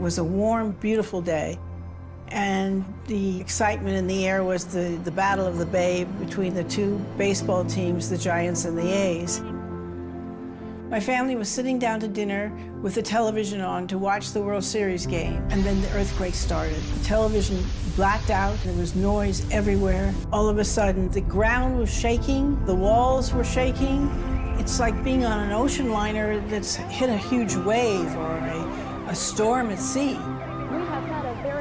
was a warm, beautiful day, and the excitement in the air was the Battle of the Bay between the two baseball teams, the Giants and the A's. My family was sitting down to dinner with the television on to watch the World Series game, and then the earthquake started. The television blacked out, there was noise everywhere. All of a sudden, the ground was shaking, the walls were shaking. It's like being on an ocean liner that's hit a huge wave or a storm at sea.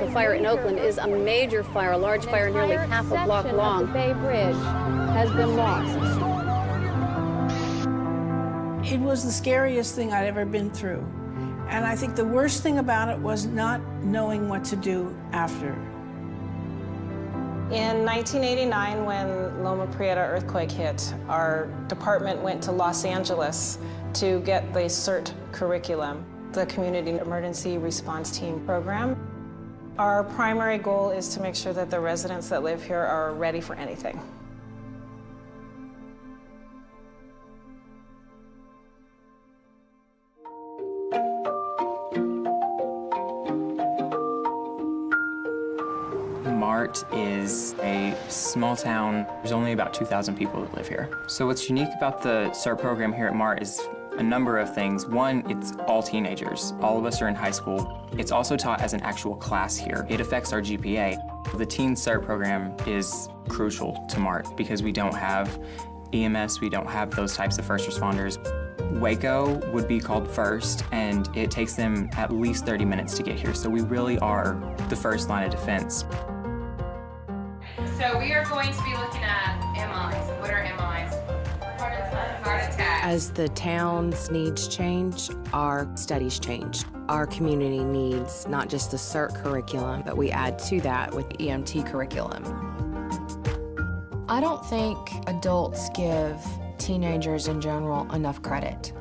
The fire in Oakland is a major fire, a large fire nearly half a block long. The Bay Bridge has been lost. It was the scariest thing I'd ever been through. And I think the worst thing about it was not knowing what to do after. In 1989, when Loma Prieta earthquake hit, our department went to Los Angeles to get the CERT curriculum, the Community Emergency Response Team program. Our primary goal is to make sure that the residents that live here are ready for anything. Mart is a small town. There's only about 2,000 people that live here. So what's unique about the CERT program here at Mart is a number of things. One, it's all teenagers. All of us are in high school. It's also taught as an actual class here. It affects our GPA. The teen CERT program is crucial to Mart because we don't have EMS, we don't have those types of first responders. Waco would be called first, and it takes them at least 30 minutes to get here. So we really are the first line of defense. So we are going to be looking at MIs. What are MIs? Heart attack. As the town's needs change, our studies change. Our community needs not just the CERT curriculum, but we add to that with EMT curriculum. I don't think adults give teenagers in general enough credit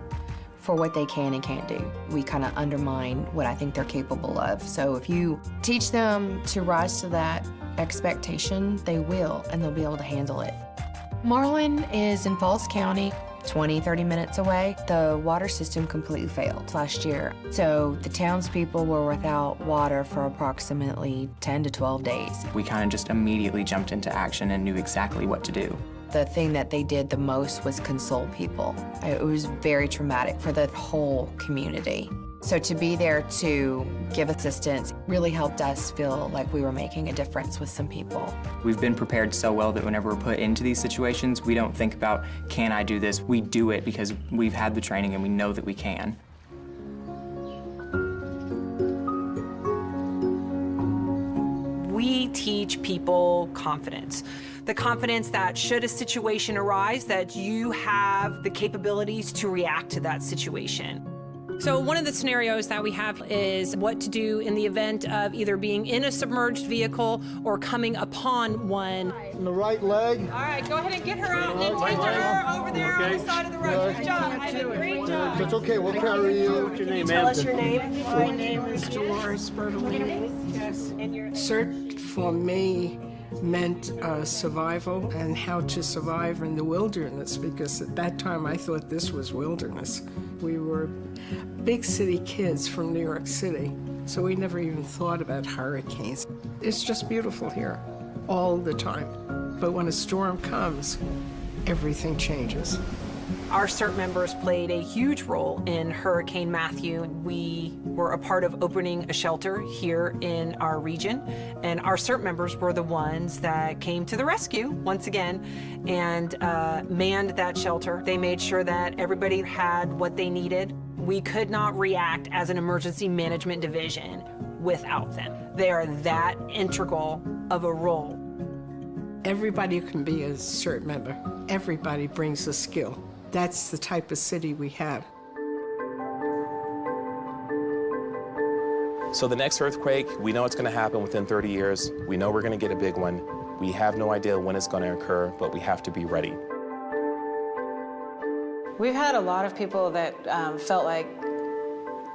for what they can and can't do. We kind of undermine what I think they're capable of. So if you teach them to rise to that expectation, they will, and they'll be able to handle it. Marlin is in Falls County, 20, 30 minutes away. The water system completely failed last year. So the townspeople were without water for approximately 10 to 12 days. We kind of just immediately jumped into action and knew exactly what to do. The thing that they did the most was console people. It was very traumatic for the whole community. So to be there to give assistance really helped us feel like we were making a difference with some people. We've been prepared so well that whenever we're put into these situations, we don't think about, can I do this? We do it because we've had the training and we know that we can. We teach people confidence. The confidence that should a situation arise, that you have the capabilities to react to that situation. So one of the scenarios that we have is what to do in the event of either being in a submerged vehicle or coming upon one. In the right leg. All right, go ahead and get her out and take her over there on the side of the road. Good job, Ivan. Great job. It's okay, we'll carry you. What's your name, Tell us your name. My name is Dolores Bertolini. Yes. And your CERT for me meant survival and how to survive in the wilderness, because at that time I thought this was wilderness. We were big city kids from New York City, so we never even thought about hurricanes. It's just beautiful here all the time. But when a storm comes, everything changes. Our CERT members played a huge role in Hurricane Matthew. We were a part of opening a shelter here in our region, and our CERT members were the ones that came to the rescue once again and manned that shelter. They made sure that everybody had what they needed. We could not react as an emergency management division without them. They are that integral of a role. Everybody can be a CERT member. Everybody brings a skill. That's the type of city we have. So the next earthquake, we know it's going to happen within 30 years. We know we're going to get a big one. We have no idea when it's going to occur, but we have to be ready. We've had a lot of people that felt like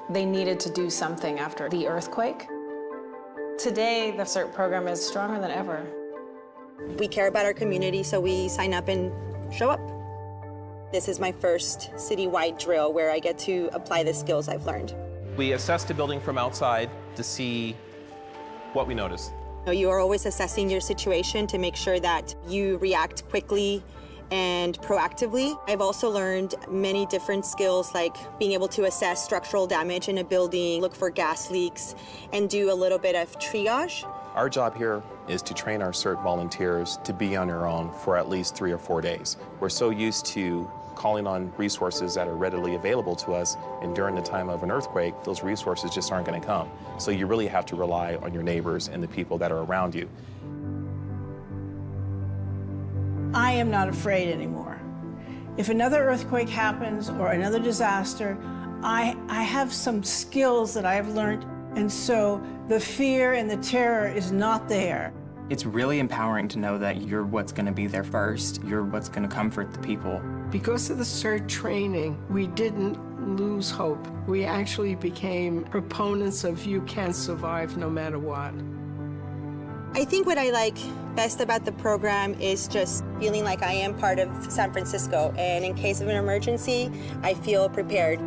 they needed to do something after the earthquake. Today, the CERT program is stronger than ever. We care about our community, so we sign up and show up. This is my first citywide drill where I get to apply the skills I've learned. We assessed the building from outside to see what we noticed. You are always assessing your situation to make sure that you react quickly and proactively. I've also learned many different skills, like being able to assess structural damage in a building, look for gas leaks, and do a little bit of triage. Our job here is to train our CERT volunteers to be on their own for at least 3 or 4 days. We're so used to calling on resources that are readily available to us, and during the time of an earthquake, those resources just aren't going to come. So you really have to rely on your neighbors and the people that are around you. I am not afraid anymore. If another earthquake happens or another disaster, I have some skills that I've learned, and so the fear and the terror is not there. It's really empowering to know that you're what's going to be there first. You're what's going to comfort the people. Because of the CERT training, we didn't lose hope. We actually became proponents of you can survive no matter what. I think what I like best about the program is just feeling like I am part of San Francisco, and in case of an emergency, I feel prepared.